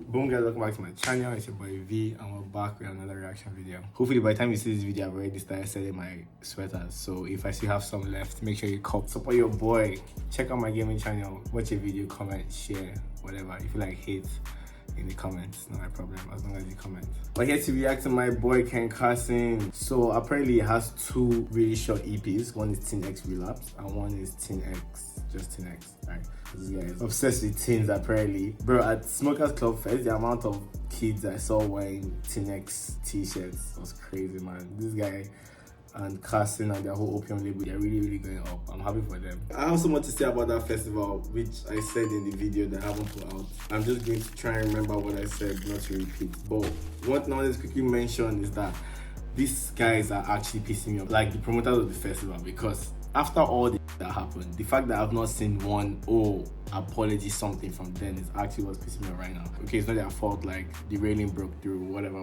Boom guys, welcome back to my channel. It's your boy V and we're back with another reaction video. Hopefully by the time you see this video I've already started selling my sweaters, so if I still have some left, make sure you cop. Support your boy, check out my gaming channel, watch a video, comment, share, whatever. If you like hate in the comments, not my problem, as long as you comment. But here to react to my boy Carson. So apparently he has two really short EPs. One is Teen X Relapse and one is Teen X, just Teen X, right? This guy is obsessed with teens apparently. Bro, at Smokers Club Fest, the amount of kids I saw wearing Teen X t-shirts was crazy, man. This guy and Carson and their whole Opium label, they're really going up. I'm happy for them. I have so much to say about that festival, which I said in the video that I haven't put out. I'm just going to try and remember what I said, not to repeat. But what I want to quickly mention is that these guys are actually pissing me off, like the promoters of the festival, because after all that happened, the fact that I've not seen one apology something from them is actually what's pissing me off right now. Okay, it's not their fault, like the railing broke through, whatever,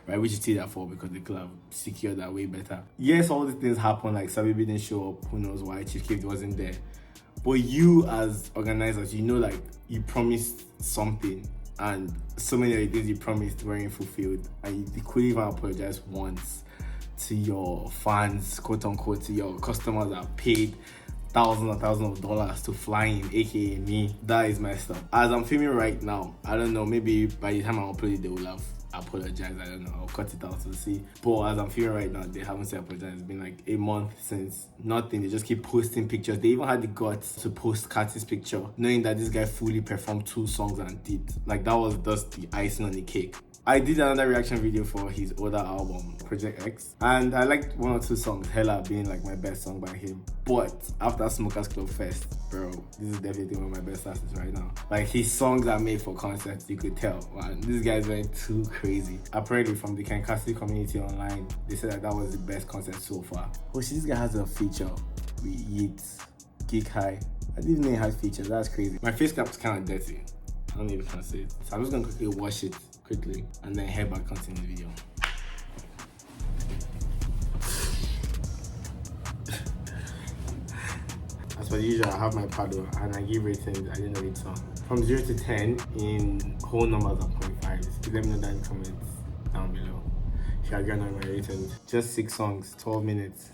right? Which is still their fault because they could have secured that way better. Yes, all these things happen, like Sabi didn't show up, who knows why, Chief Keef wasn't there. But you as organizers, you know, like you promised something and so many of the things you promised weren't fulfilled, and you couldn't even apologize once to your fans, quote unquote, to your customers that paid thousands of dollars to fly in, aka me. That is messed up. As I'm filming right now, I don't know, maybe by the time I upload it they will have apologized. I don't know, I'll cut it out to see. But as I'm filming right now, they haven't said apologize. It's been like a month since nothing. They just keep posting pictures. They even had the guts to post Cathy's picture, knowing that this guy fully performed 2 songs and did. Like, that was just the icing on the cake. I did another reaction video for his older album, Project X, and I liked 1 or 2 songs, Hella being like my best song by him. But after Smokers Club Fest, bro, this is definitely one of my best artists right now. Like, his songs are made for concerts, you could tell. Man, this guy's went too crazy. Apparently from the Carson community online, they said that was the best concert so far. Oh shit, this guy has a feature with Yeats, Geek High. I didn't know he had features, that's crazy. My face cap is kind of dirty. I don't even can say it. So I'm just gonna quickly wash it quickly and then head back onto the video. As per usual, I have my paddle and I give ratings at the end of each song. From 0 to 10 in whole numbers of 0.5. Let me know that in the comments down below. If you agree on my ratings. Just 6 songs, 12 minutes.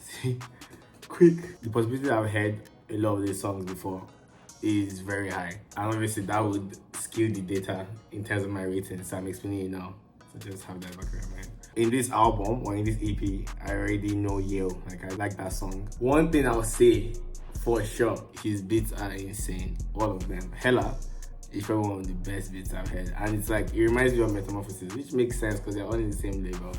Quick. The possibility that I've heard a lot of these songs before is very high, and obviously that would skew the data in terms of my ratings, so I'm explaining it now, so just have that back in your mind. In this album or in this EP, I already know Yale, like I like that song. One thing I'll say for sure, his beats are insane, all of them. Hella is probably one of the best beats I've heard, and it's like, it reminds me of Metamorphosis, which makes sense because they're all in the same label.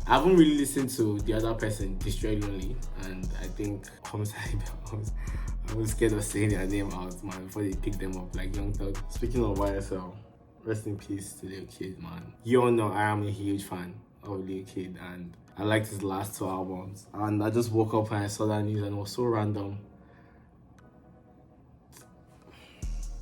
I haven't really listened to the other person, Destroy Lonely, and I think I was scared of saying their name out, man, before they pick them up like Young Thug. Speaking of YSL, rest in peace to Lil Kid, man. You all know I am a huge fan of Lil Kid, and I liked his last 2 albums. And I just woke up and I saw that news and it was so random.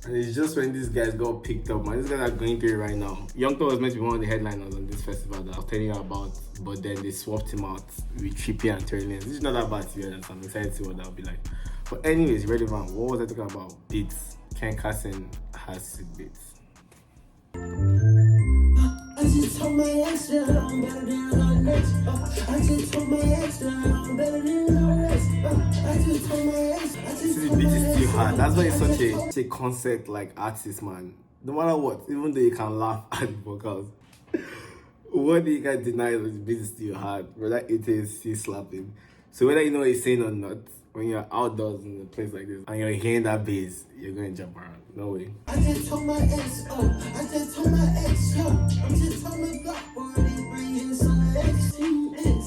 And it's just when these guys got picked up, man. These guys are going through it right now. Young Thug was meant to be one of the headliners on this festival that I was telling you about, but then they swapped him out with Trippie and Tory Lanez. This is not that bad to be honest. I'm excited to see what that'll be like. But anyways, relevant. What was I talking about? Beats. Carson has sick beats. I just told my ex that I'm better than her next. I just told my ex that I'm better than her rest. I just told my ex. This beat is still hard. That's why it's such a concept like artist, man. No matter what, even though you can laugh at the vocals, what do you can deny that the beat is still hard? Whether it is still slapping. So whether you know what he's saying or not, when you're outdoors in a place like this and you're hearing that bass, you're going to jump around. No way. I just told my ex, I just told my ex, I'm just told my block boy, they bringing some X, Team X.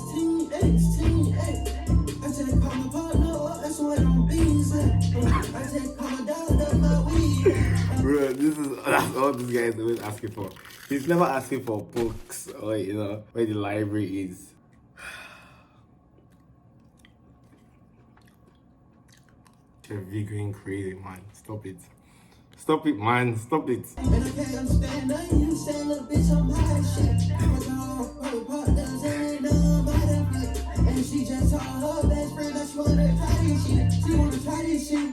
I just call my partner up, that's what I'm being said. I just call my dog up my weed. Bro, that's all this guy is always asking for. He's never asking for books or, you know, where the library is. You're going crazy, man. Stop it. Stop it, man. Stop it. And I can't understand nothing you say, little bitch, I'm high as shit. Her partners ain't none but a bitch. And she just told her best friend that she wanna try this shit. She wanna try this shit.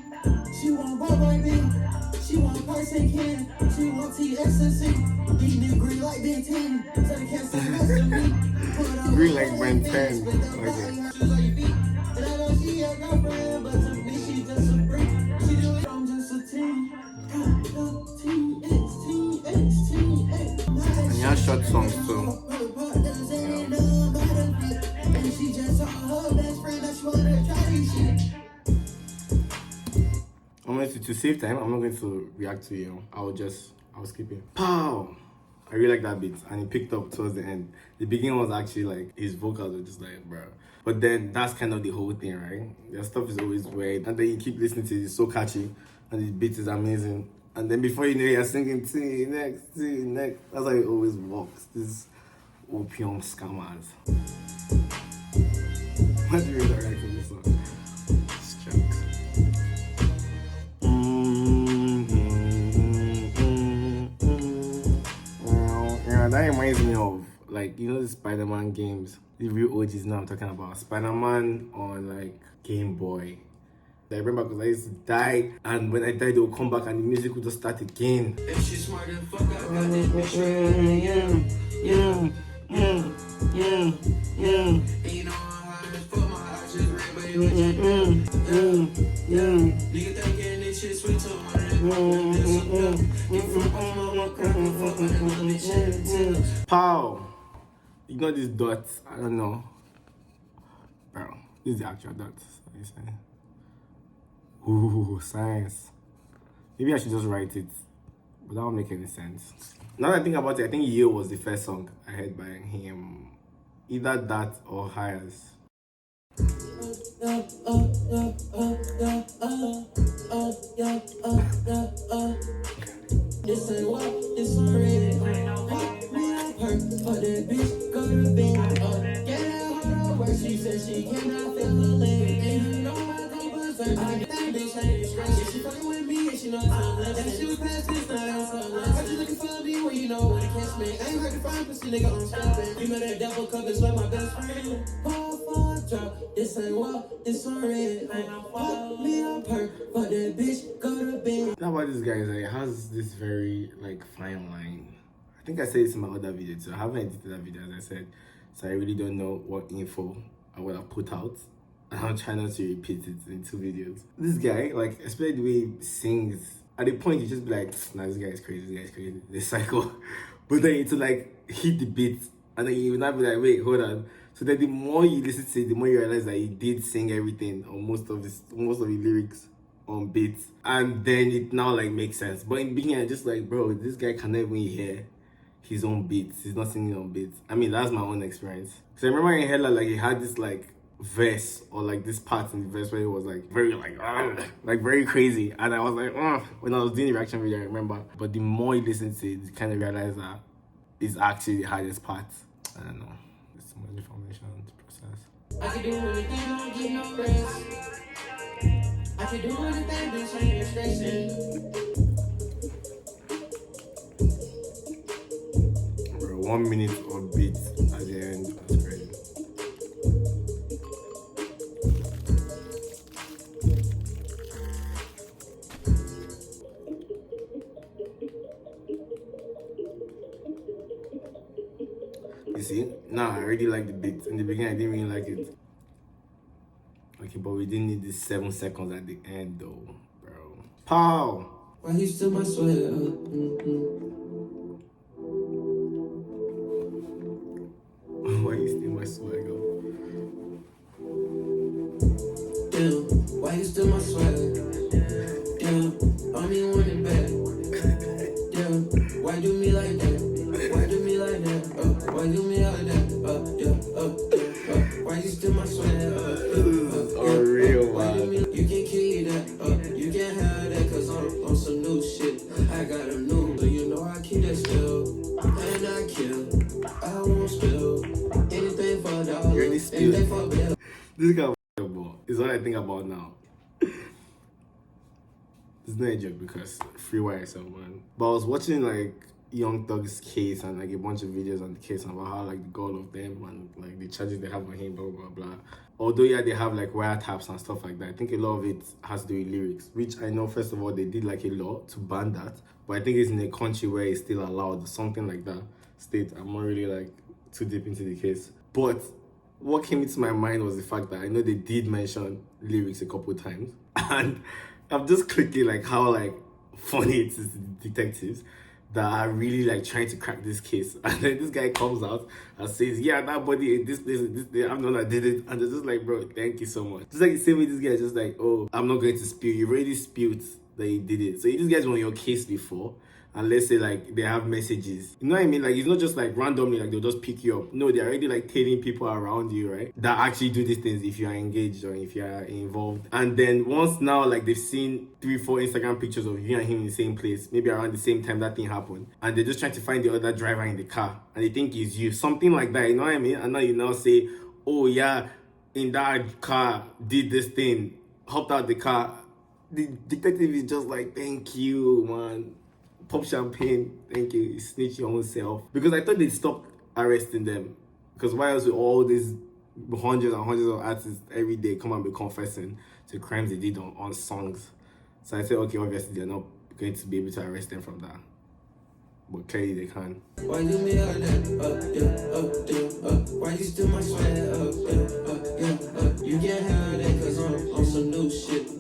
She want boy me. She want Carson Ken. She she want TSSC. Eating green like Ben 10, so they can't say less to me. Green like Ben 10. Okay. And I know she has no friend, but to me she just a freak. She do it, I'm just a team. And you have short songs too. And she just saw her best friend that she wanted to try this shit. I'm going to save time. I'm not going to react to you. I'll skip it. Pow! I really like that beat, and it picked up towards the end. The beginning was actually like his vocals were just like, bro. But then that's kind of the whole thing, right? Their stuff is always weird, and then you keep listening to it. It's so catchy, and the beat is amazing. And then before you know it, you're singing T next. That's how it always works. These opium scammers. What do you really like in this song? It's jokes. Yeah, that reminds me of, like, you know, the Spider-Man games. The real OGs now I'm talking about. Spider-Man on, like, Game Boy. I remember because I used to die, and when I died, they would come back and the music would just start again. If she's smart and fuck, I got this bitch. And you know I'm high as fuck, my eyes just red, but you nigga thinking this shit sweet to Pow! Ignore these dots. I don't know. Bro, this is the actual dots. What are you saying? Ooh, science. Maybe I should just write it. But that won't make any sense. Now that I think about it, I think Yale was the first song I heard by him. Either that or Hires. This ain't what, this already for that bitch, go to bed. Get out her where she said she cannot feel the leg. And you know I go berserk. I get that bitch ain't stressed. She fucking with me and she know I'm left. And she was past this night on some left. Got you looking for me when you know where to catch me. Ain't hard to find pussy nigga on stopping. You know that devil covers like my best friend. Paul for drop, this ain't what, this already. Fuck me up her, for that bitch, go to bed. Now about this guy is like, it has this very like fine line. I think I said this in my other video too. I haven't edited that video as I said, so I really don't know what info I would have put out. And I'm trying not to repeat it in 2 videos. This guy, like, especially the way he sings, at the point you just be like, nah, this guy is crazy, this cycle. But then it's like hit the beat, and then you will not be like, wait, hold on. So then the more you listen to it, the more you realize that he did sing everything or most of the lyrics on beats, and then it now like makes sense. But in the beginning, I'm just like, bro, this guy cannot even hear his own beats. He's not singing on beats. I mean, that's my own experience. So I remember in Hella, like, he had this like verse or like this part in the verse where it was like very like very crazy, and I was like, when I was doing the reaction video, I remember. But the more you listen to it, you kind of realize that it's actually the hardest part. I don't know. There's so much information to process. I can do anything, I don't get no rest. I can do anything, bitch, I ain't stressing. Bro, 1 minute of beat at the end. That's crazy. You see? Nah, I already like the beat. In the beginning, I didn't really like it. Okay, but we didn't need this 7 seconds at the end, though, bro. Pow! Why you still my sweater? Why you steal my swagger? Damn, why you still my sweater? Damn, I'm you want it back. Damn, why do me like that? Why do me like that? Why do me like that? Why you still my sweater? Real man. You can keep that, you can have that, cause I'm on some new shit. I got a new, but you know I keep that still. And I kill, I won't spill. Anything for dollars, You're anything for bill. This guy is what I think about now. It's not a joke because free wire yourself, man. But I was watching like Young Thug's case and like a bunch of videos on the case about how like the goal of them and like the charges they have on him, blah blah blah. Although yeah, they have like wiretaps and stuff like that. I think a lot of it has to do with lyrics, which I know first of all they did like a law to ban that, but but I think it's in a country where it's still allowed, something like that. State. I'm not really like too deep into the case. But what came into my mind was the fact that I know they did mention lyrics a couple times, and I'm just clicking like how like funny it is to the detectives that are really like trying to crack this case. And then this guy comes out and says, yeah, that body in this place, I'm the one that did it. And they're just like, bro, thank you so much. Just like the same way this guy is just like, oh, I'm not going to spill. You've already spilled that you did it. So if this guy's on your case before, and let's say like they have messages, you know what I mean? Like it's not just like randomly like they'll just pick you up. No, they're already like telling people around you, right, that actually do these things if you are engaged or if you are involved. And then once now like they've seen 3-4 Instagram pictures of you and him in the same place, maybe around the same time that thing happened, and they're just trying to find the other driver in the car and they think it's you, something like that, you know what I mean? And now you now say, oh yeah, in that car did this thing, hopped out the car. The detective is just like, thank you, man. Pop champagne, thank you. You snitch your own self. Because I thought they'd stop arresting them. Because why else would all these hundreds and hundreds of artists every day come and be confessing to crimes they did on songs? So I said, okay, obviously they're not going to be able to arrest them from that. But clearly they can. Why you me up there, why you still my sweat up, you can't have that cause I'm on some new shit.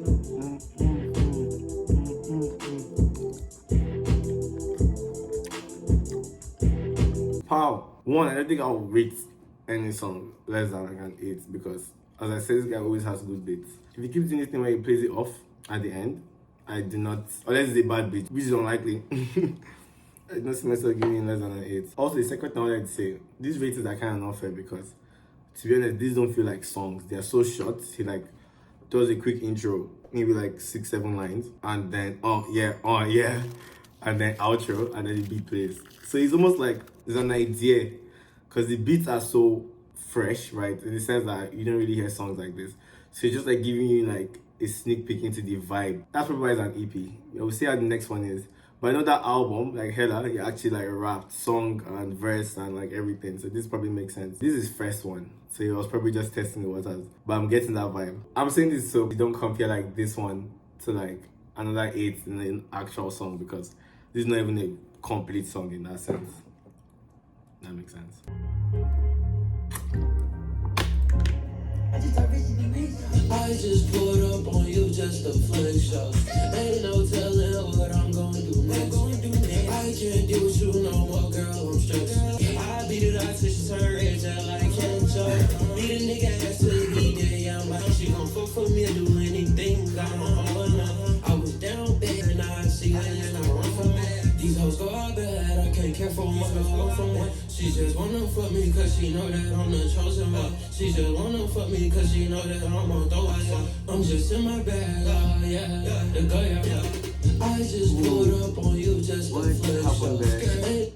Wow. One, I don't think I'll rate any song less than like an 8 because, as I said, this guy always has good beats. If he keeps doing this thing where he plays it off at the end, I do not, unless it's a bad beat, which is unlikely. I don't see myself giving him less than an 8. Also, the second thing I wanted to say, these ratings are kind of not fair because, to be honest, these don't feel like songs. They are so short. He like does a quick intro, maybe like 6-7 lines, and then oh yeah, and then outro, and then the beat plays. So it's almost like there's an idea, because the beats are so fresh, right? In the sense that you don't really hear songs like this. So it's just like giving you like a sneak peek into the vibe. That's probably why it's an EP. We'll see how the next one is. But I know that album, like Hella, you actually like rapped song and verse and like everything. So this probably makes sense. This is first one. So he was probably just testing the waters. But I'm getting that vibe. I'm saying this so you don't compare like this one to like another 8 in an actual song, because this is not even a complete song in that sense. That makes sense. I just pulled up on you just to flex show. Ain't no telling what I'm gonna do next. I can't deal with you no more, girl, I'm stressed. I beat it out till she turn red, just like ketchup. Beat a nigga ass till he dead, yeah, I'm like, she gon' fuck for me or do anything. Got my own now. I was down bad and I see her and I run from that. These hoes go all bad, I can't care for one, go from that. She just wanna fuck me cause she know that I'm the chosen one. She just wanna fuck me cause she know that I'm on throw myself. I'm just in my bag, oh yeah, the girl, yeah. I just pulled up on you just to flex up. Hey,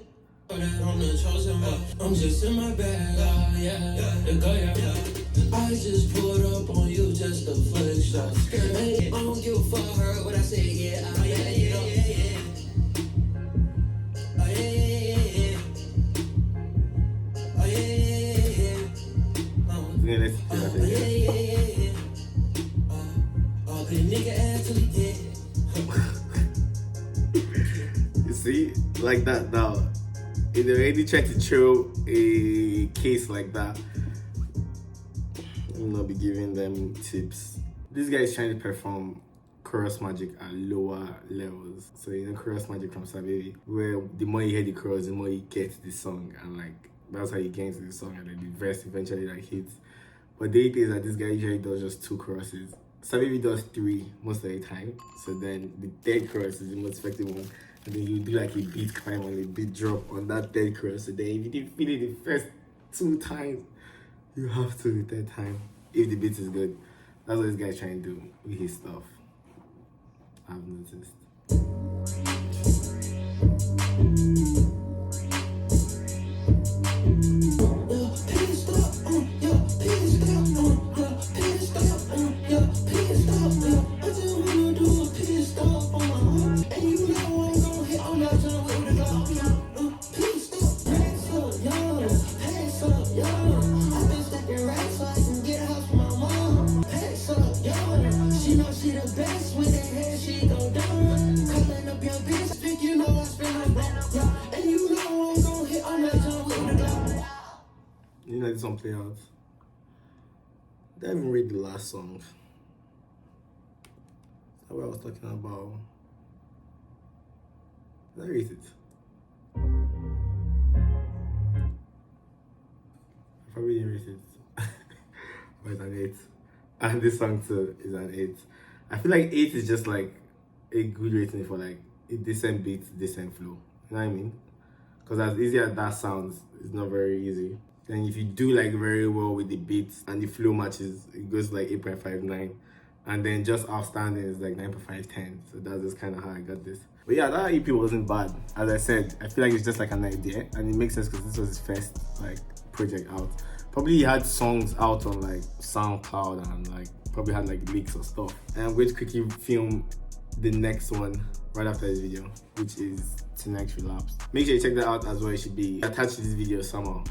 that I'm the chosen one. I'm just in my bag, oh yeah, the girl, yeah. I just pulled up on you just to flex up. Hey, I don't give a fuck, heard what I said, yeah, oh yeah, yeah, yeah, yeah. Yeah, let's do that again. You see, like that now. If they already tried to throw a case like that, I'm not be giving them tips. This guy is trying to perform chorus magic at lower levels. So you know chorus magic from Savevi, where the more you hear the chorus, the more you get the song, and like that's how you get into the song, and then the verse eventually like hits. But the thing is that this guy usually does just 2 choruses. Savevi does 3 most of the time. So then the 3rd chorus is the most effective one. And then you do like a beat climb and a beat drop on that 3rd chorus. So then if you didn't feel it the first 2 times, you have to the 3rd time. If the beat is good. That's what this guy's trying to do with his stuff. I've noticed. She know she the best when they head she go down. Calling up your bitch. this one play out. Did I even read the last song? Is that what I was talking about? Did I read it? I probably didn't read it. But it's an 8. And this song too is an 8. I feel like 8 is just like a good rating for like a decent beat, decent flow. You know what I mean? Because as easy as that sounds, it's not very easy. And if you do like very well with the beats and the flow matches, it goes like 8.59. And then just outstanding is like 9.510. So that's just kind of how I got this. But yeah, that EP wasn't bad. As I said, I feel like it's just like an idea, and it makes sense because this was his first like project out. Probably he had songs out on like SoundCloud and like probably had like leaks or stuff. And I'm going to quickly film the next one right after this video, which is Tonight's Relapse. Make sure you check that out as well. It should be attached to this video somehow.